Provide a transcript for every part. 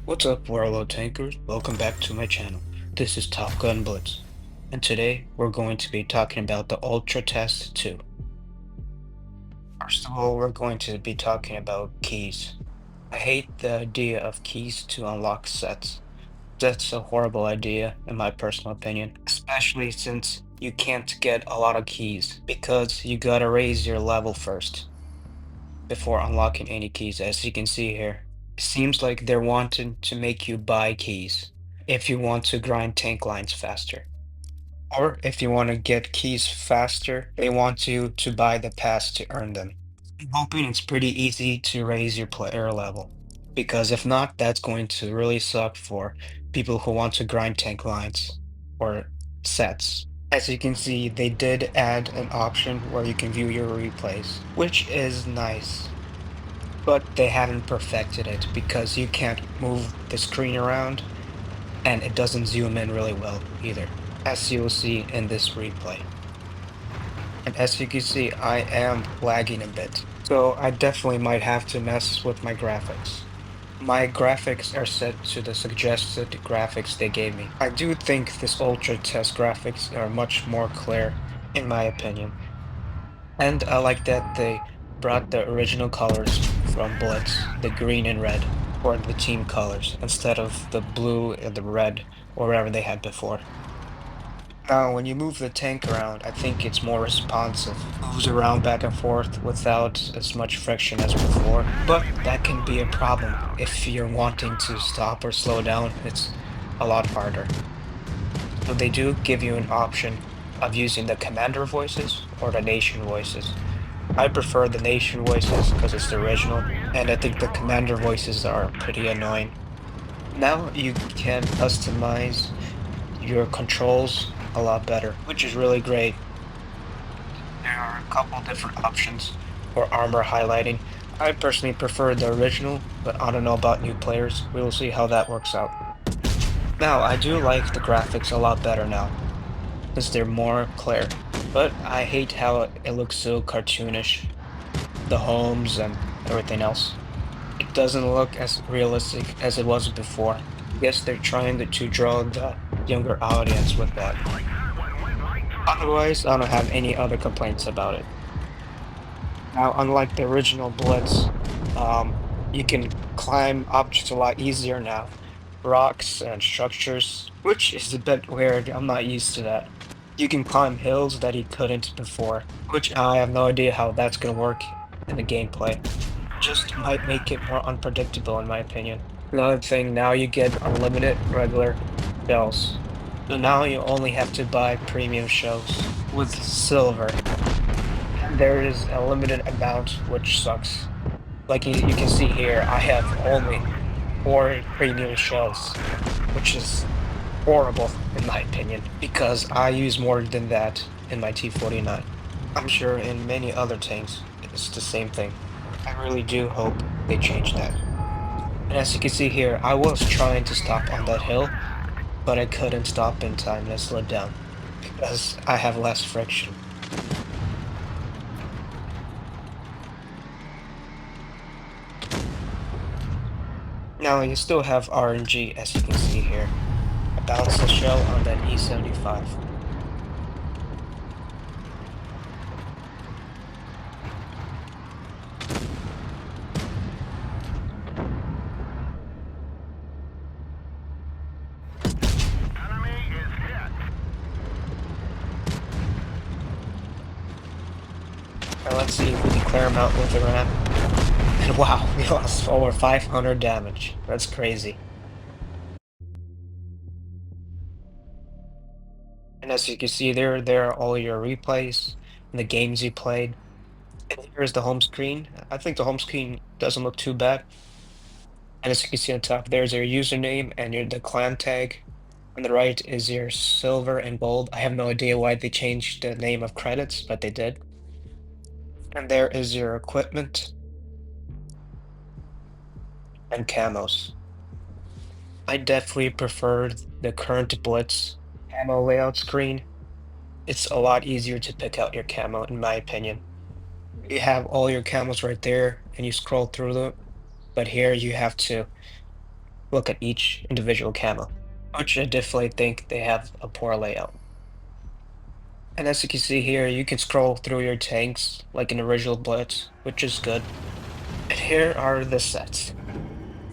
What's up, Warlord Tankers? Welcome back to my channel. This is Top Gun Blitz, and today we're going to be talking about the Ultra Test 2. First of all, we're going to be talking about keys. I hate the idea of keys to unlock sets. That's a horrible idea, in my personal opinion, especially since you can't get a lot of keys because you gotta raise your level first before unlocking any keys, as you can see here. It seems like they're wanting to make you buy keys if you want to grind tank lines faster. Or if you want to get keys faster, they want you to buy the pass to earn them. I'm hoping it's pretty easy to raise your player level, because if not, that's going to really suck for people who want to grind tank lines or sets. As you can see, they did add an option where you can view your replays, which is nice. But they haven't perfected it because you can't move the screen around and it doesn't zoom in really well either, as you will see in this replay. And as you can see, I am lagging a bit, so I definitely might have to mess with my graphics. My graphics are set to the suggested graphics they gave me. I do think this Ultra Test graphics are much more clear, in my opinion. And I like that they brought the original colors from Blitz, the green and red, or the team colors, instead of the blue and the red, or whatever they had before. Now, when you move the tank around, I think it's more responsive. Moves around back and forth without as much friction as before, but that can be a problem. If you're wanting to stop or slow down, it's a lot harder. So they do give you an option of using the commander voices or the nation voices. I prefer the nation voices because it's the original, and I think the commander voices are pretty annoying. Now you can customize your controls a lot better, which is really great. There are a couple different options for armor highlighting. I personally prefer the original, but I don't know about new players. We will see how that works out. Now, I do like the graphics a lot better now, since they're more clear, but I hate how it looks so cartoonish, the homes and everything else. It doesn't look as realistic as it was before. I guess they're trying to draw the younger audience with that. Otherwise, I don't have any other complaints about it. Now, unlike the original Blitz, you can climb objects a lot easier now. Rocks and structures, which is a bit weird. I'm not used to that. You can climb hills that you couldn't before, which I have no idea how that's gonna work in the gameplay. Just might make it more unpredictable in my opinion. Another thing, now you get unlimited regular shells. So now you only have to buy premium shells with silver. And there is a limited amount, which sucks. Like you can see here, I have only 4 premium shells, which is horrible in my opinion, because I use more than that in my T-49. I'm sure in many other tanks, it's the same thing. I really do hope they change that. And as you can see here, I was trying to stop on that hill, but I couldn't stop in time and I slowed down because I have less friction. Now you still have RNG as you can see here. I bounced the shell on that E75. Now let's see if we can clear him out with a ramp. And wow, we lost over 500 damage. That's crazy. And as you can see there are all your replays and the games you played. And here's the home screen. I think the home screen doesn't look too bad. And as you can see on top, there's your username and the clan tag. On the right is your silver and gold. I have no idea why they changed the name of credits, but they did. And there is your equipment and camos. I definitely prefer the current Blitz camo layout screen. It's a lot easier to pick out your camo, in my opinion. You have all your camos right there, and you scroll through them. But here you have to look at each individual camo, which I definitely think they have a poor layout. And as you can see here, you can scroll through your tanks like an original Blitz, which is good. And here are the sets.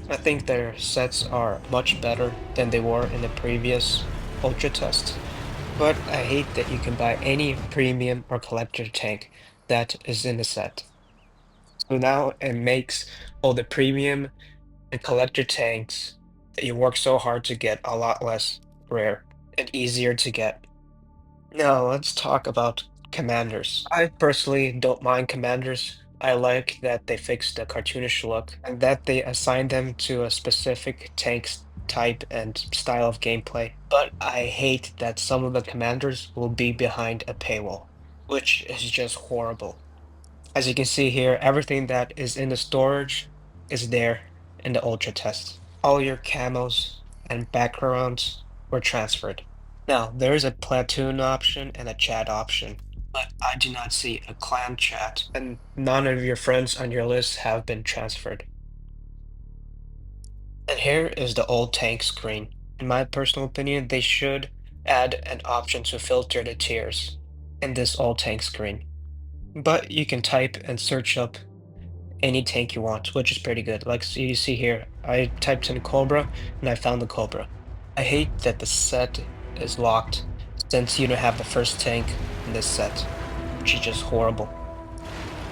I think their sets are much better than they were in the previous Ultra tests, but I hate that you can buy any premium or collector tank that is in the set. So now it makes all the premium and collector tanks that you work so hard to get a lot less rare and easier to get. Now let's talk about commanders. I personally don't mind commanders. I like that they fixed the cartoonish look and that they assign them to a specific tank's type and style of gameplay. But I hate that some of the commanders will be behind a paywall, which is just horrible. As you can see here, everything that is in the storage is there in the Ultra test. All your camos and backgrounds were transferred. Now, there is a platoon option and a chat option, but I do not see a clan chat, and none of your friends on your list have been transferred. And here is the old tank screen. In my personal opinion, they should add an option to filter the tiers in this old tank screen. But you can type and search up any tank you want, which is pretty good. Like so you see here, I typed in Cobra and I found the Cobra. I hate that the set is locked since you don't have the first tank in this set, which is just horrible.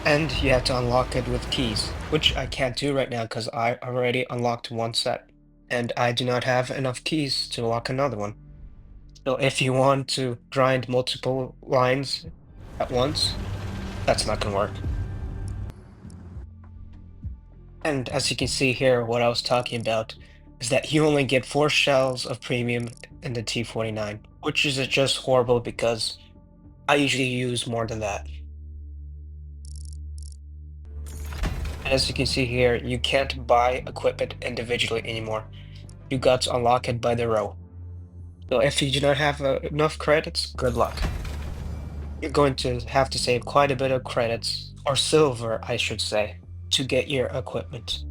And you have to unlock it with keys, which I can't do right now because I already unlocked one set, and I do not have enough keys to unlock another one. So if you want to grind multiple lines at once, that's not gonna work. And as you can see here, what I was talking about is that you only get 4 shells of premium in the T49, which is just horrible because I usually use more than that. And as you can see here, you can't buy equipment individually anymore. You got to unlock it by the row. So if you do not have enough credits, good luck. You're going to have to save quite a bit of credits, or silver, I should say, to get your equipment.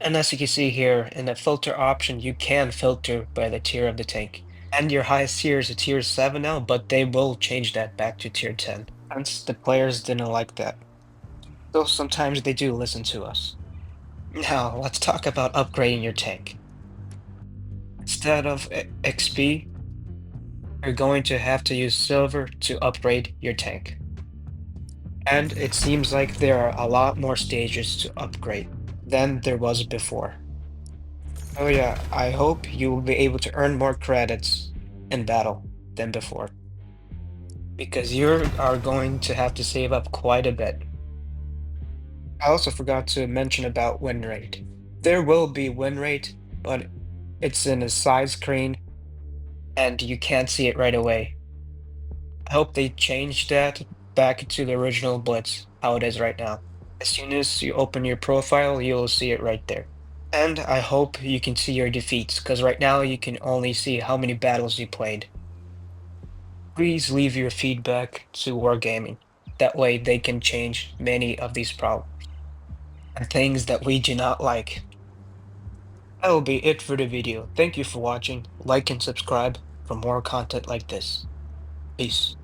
And as you can see here, in the filter option, you can filter by the tier of the tank. And your highest tier is a tier 7 now, but they will change that back to tier 10. Since the players didn't like that. Though sometimes they do listen to us. Now, let's talk about upgrading your tank. Instead of XP, you're going to have to use silver to upgrade your tank. And it seems like there are a lot more stages to upgrade than there was before. Oh yeah, I hope you will be able to earn more credits in battle than before. Because you are going to have to save up quite a bit. I also forgot to mention about win rate. There will be win rate, but it's in a side screen and you can't see it right away. I hope they change that back to the original Blitz, how it is right now. As soon as you open your profile, you'll see it right there. And I hope you can see your defeats, because right now you can only see how many battles you played. Please leave your feedback to Wargaming. That way they can change many of these problems and things that we do not like. That will be it for the video. Thank you for watching. Like and subscribe for more content like this. Peace.